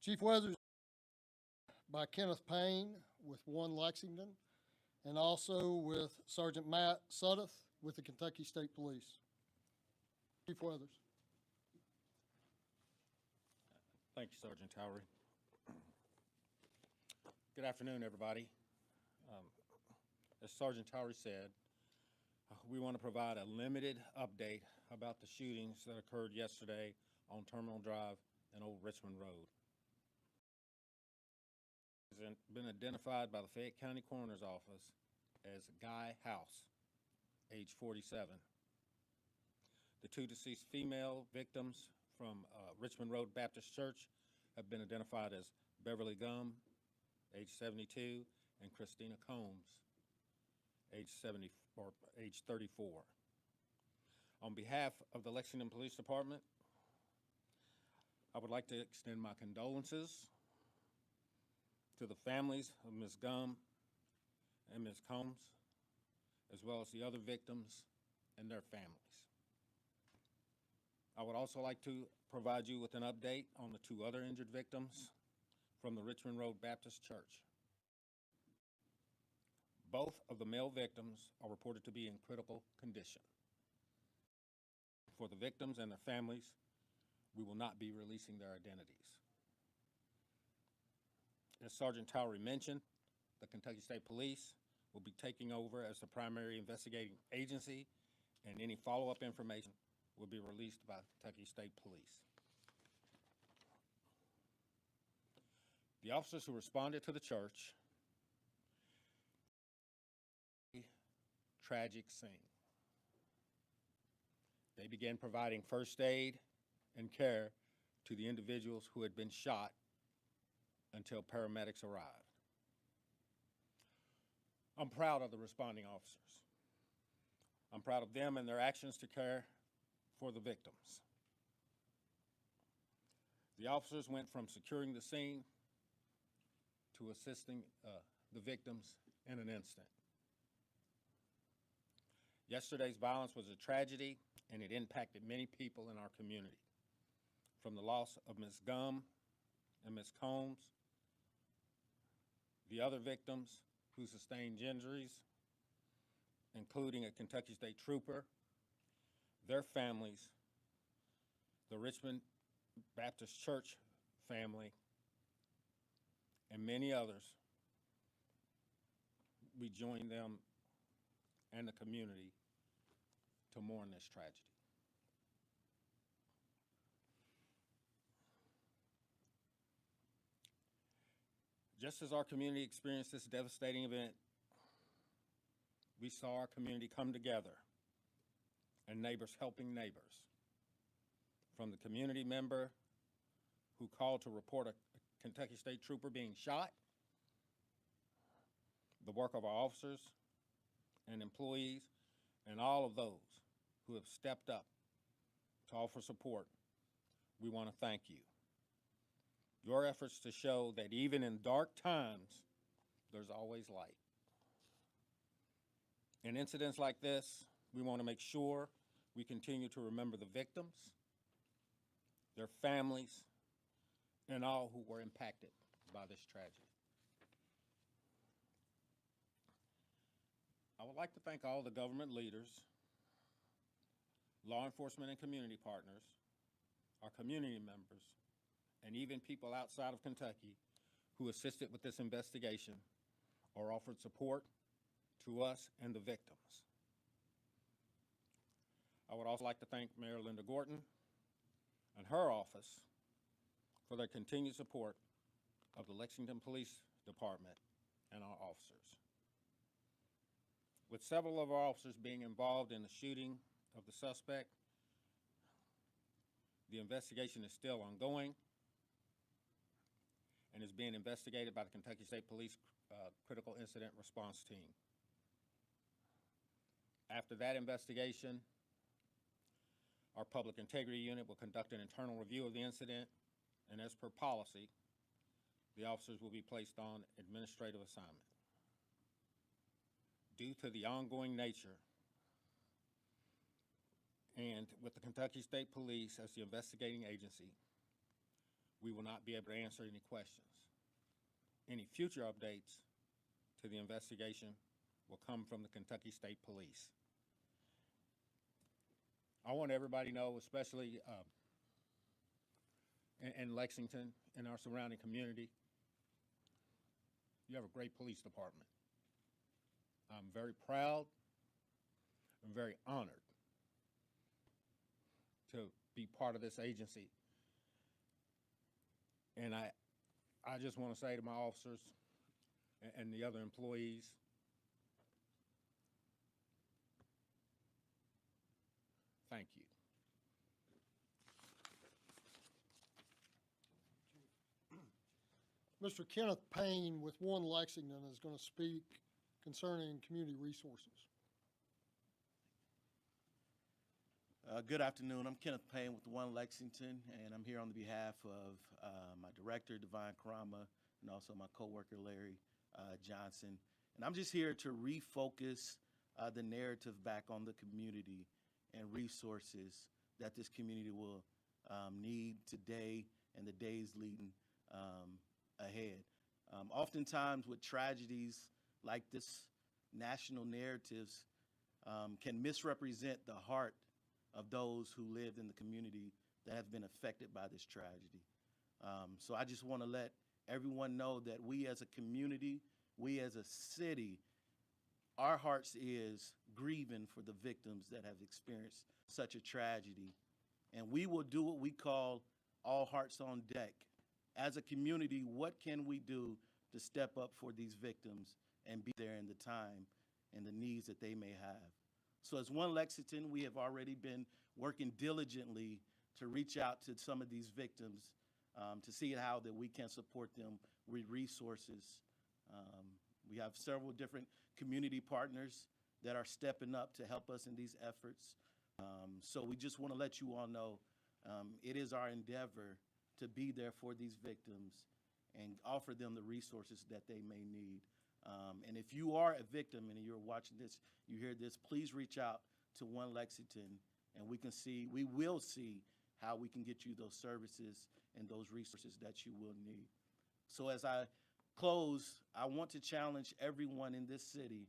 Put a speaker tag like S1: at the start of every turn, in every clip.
S1: Chief Weathers by Kenneth Payne with 1 Lexington, and also with Sergeant Matt Suddeth with the Kentucky State Police. Chief Weathers.
S2: Thank you, Sergeant Towery. Good afternoon, everybody. As Sergeant Towery said, we want to provide a limited update about the shootings that occurred yesterday on Terminal Drive and Old Richmond Road. Has been identified by the Fayette County Coroner's Office as Guy House, age 47. The 2 deceased female victims from Richmond Road Baptist Church have been identified as Beverly Gum, age 72, and Christina Combs, age 34. On behalf of the Lexington Police Department, I would like to extend my condolences to the families of Ms. Gum and Ms. Combs, as well as the other victims and their families. I would also like to provide you with an update on the 2 other injured victims from the Richmond Road Baptist Church. Both of the male victims are reported to be in critical condition. For the victims and their families, we will not be releasing their identities. As Sergeant Towery mentioned, the Kentucky State Police will be taking over as the primary investigating agency, and any follow-up information will be released by Kentucky State Police. The officers who responded to the church, tragic scene. They began providing first aid and care to the individuals who had been shot until paramedics arrived. I'm proud of the responding officers. I'm proud of them and their actions to care for the victims. The officers went from securing the scene to assisting the victims in an instant. Yesterday's violence was a tragedy, and it impacted many people in our community. From the loss of Ms. Gum and Ms. Combs, the other victims who sustained injuries, including a Kentucky State Trooper, their families, the Richmond Baptist Church family, and many others, we join them and the community to mourn this tragedy. Just as our community experienced this devastating event, we saw our community come together and neighbors helping neighbors. From the community member who called to report a Kentucky State Trooper being shot, the work of our officers and employees, and all of those who have stepped up to offer support, we want to thank you. Your efforts to show that even in dark times, there's always light. In incidents like this, we want to make sure we continue to remember the victims, their families, and all who were impacted by this tragedy. I would like to thank all the government leaders, law enforcement and community partners, our community members, and even people outside of Kentucky who assisted with this investigation or offered support to us and the victims. I would also like to thank Mayor Linda Gorton and her office for their continued support of the Lexington Police Department and our officers. With several of our officers being involved in the shooting of the suspect, the investigation is still ongoing and is being investigated by the Kentucky State Police Critical Incident Response Team. After that investigation, our Public Integrity Unit will conduct an internal review of the incident, and as per policy, the officers will be placed on administrative assignment. Due to the ongoing nature and with the Kentucky State Police as the investigating agency, we will not be able to answer any questions. Any future updates to the investigation will come from the Kentucky State Police. I want everybody to know, especially in Lexington and our surrounding community, you have a great police department. I'm very proud and very honored to be part of this agency. And I just want to say to my officers and the other employees, thank you.
S1: Mr. Kenneth Payne with One Lexington is going to speak concerning community resources.
S3: Good afternoon. I'm Kenneth Payne with One Lexington, and I'm here on behalf of my director, Divine Karama, and also my coworker, Larry Johnson. And I'm just here to refocus the narrative back on the community and resources that this community will need today and the days leading ahead. Oftentimes with tragedies like this, national narratives can misrepresent the heart of those who lived in the community that have been affected by this tragedy. So I just want to let everyone know that we as a community, we as a city, our hearts is grieving for the victims that have experienced such a tragedy. And we will do what we call all hearts on deck. As a community, what can we do to step up for these victims and be there in the time and the needs that they may have? So as One Lexington, we have already been working diligently to reach out to some of these victims to see how that we can support them with resources. We have several different community partners that are stepping up to help us in these efforts. So we just want to let you all know it is our endeavor to be there for these victims and offer them the resources that they may need. And if you are a victim and you're watching this, you hear this, please reach out to One Lexington, and we will see how we can get you those services and those resources that you will need. So as I close, I want to challenge everyone in this city,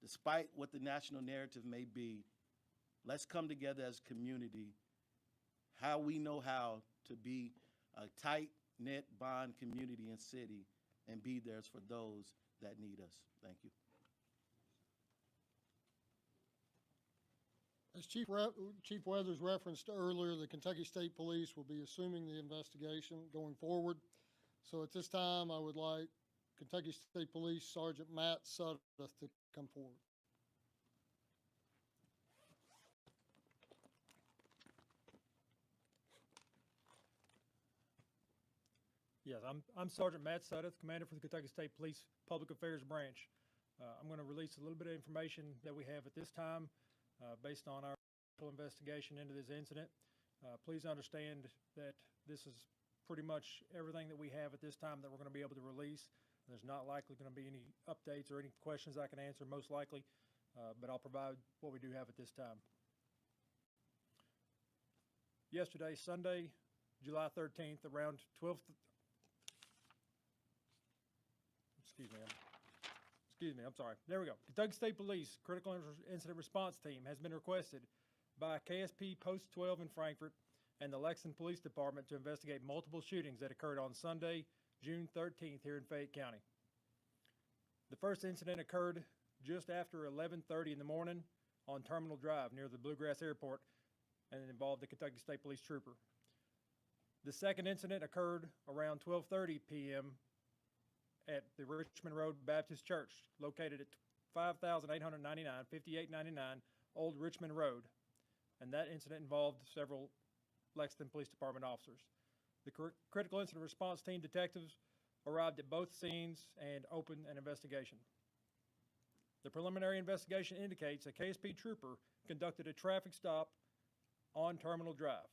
S3: despite what the national narrative may be, let's come together as a community, how we know how to be a tight-knit bond community and city and be there for those that need us. Thank you.
S1: As Chief Weathers referenced earlier, the Kentucky State Police will be assuming the investigation going forward. So at this time, I would like Kentucky State Police Sergeant Matt Sudduth to come forward.
S4: Yes, I'm Sergeant Matt Sudduth, Commander for the Kentucky State Police Public Affairs Branch. I'm going to release a little bit of information that we have at this time based on our investigation into this incident. Please understand that this is pretty much everything that we have at this time that we're going to be able to release. There's not likely going to be any updates or any questions I can answer, most likely, but I'll provide what we do have at this time. Yesterday, Sunday, July 13th, around 12. Excuse me, I'm sorry. There we go. Kentucky State Police Critical Incident Response Team has been requested by KSP Post 12 in Frankfort and the Lexington Police Department to investigate multiple shootings that occurred on Sunday, June 13th here in Fayette County. The first incident occurred just after 11:30 in the morning on Terminal Drive near the Bluegrass Airport, and it involved the Kentucky State Police trooper. The second incident occurred around 12:30 p.m. at the Richmond Road Baptist Church, located at 5899 Old Richmond Road, and that incident involved several Lexington Police Department officers. The Critical Incident Response Team detectives arrived at both scenes and opened an investigation. The preliminary investigation indicates a KSP trooper conducted a traffic stop on Terminal Drive.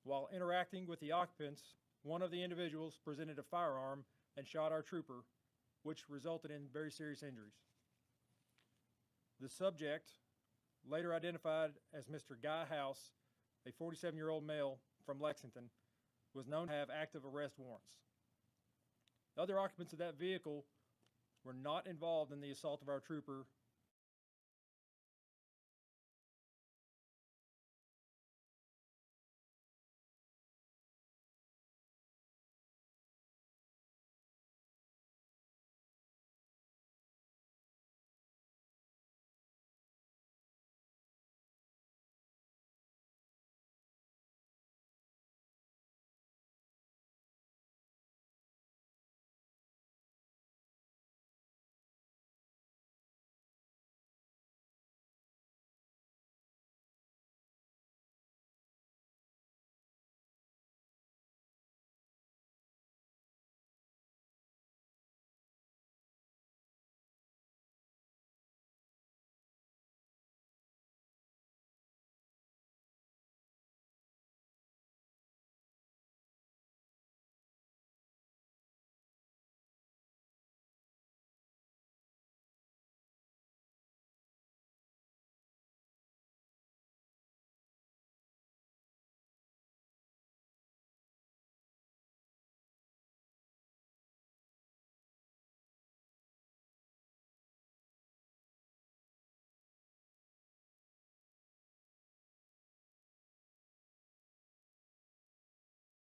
S4: While interacting with the occupants, one of the individuals presented a firearm and shot our trooper, which resulted in very serious injuries. The subject, later identified as Mr. Guy House, a 47-year-old male from Lexington, was known to have active arrest warrants. The other occupants of that vehicle were not involved in the assault of our trooper